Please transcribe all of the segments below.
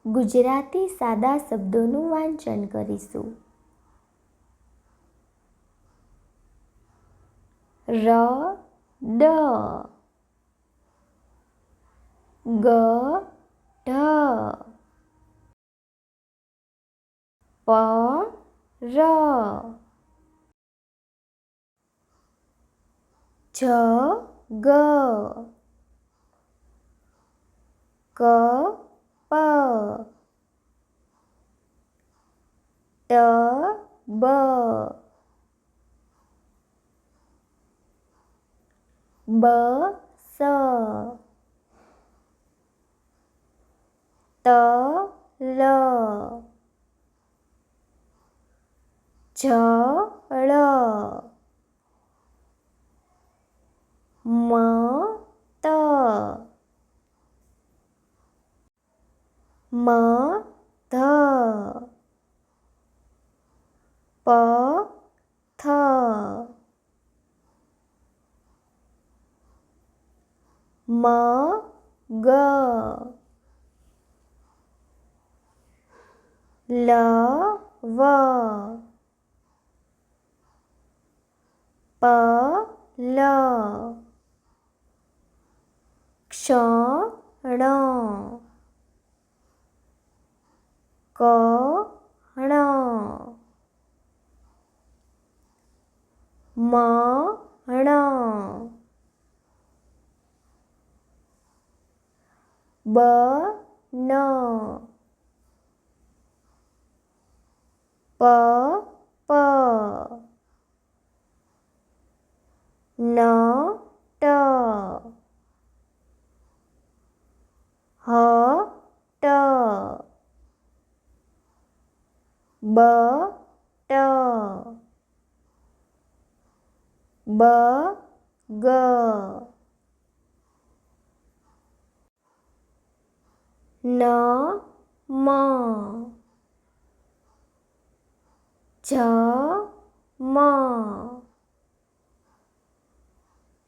ગુજરાતી સાદા શબ્દોનું વાંચન કરીશું. રડ, ગઢ, પર, જગ, કપ, ટબ, બસ, તલ, જળ, મત, મધ, પથ, મગ, લવ, પલ, ક્ષણ, કણ, મણ, બન, પપ, નટ, હટ, બટ, બગ, નમ, જમ,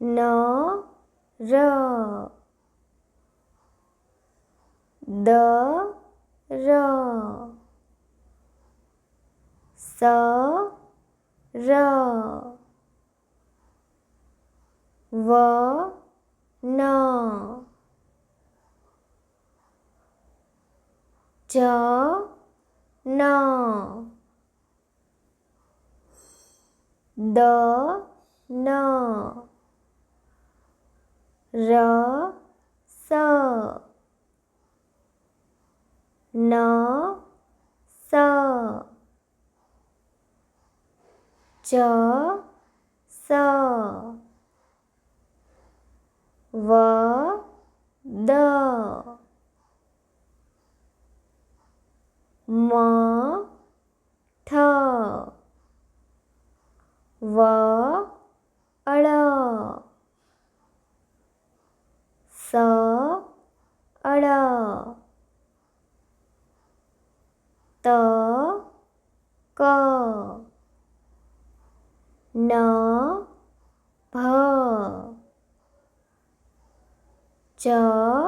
નર, દર, સર, વન, જન, દન, રસ, નસ, જસ, વદ, મઠ, વળ, સળ, તક, નભ, ચડ,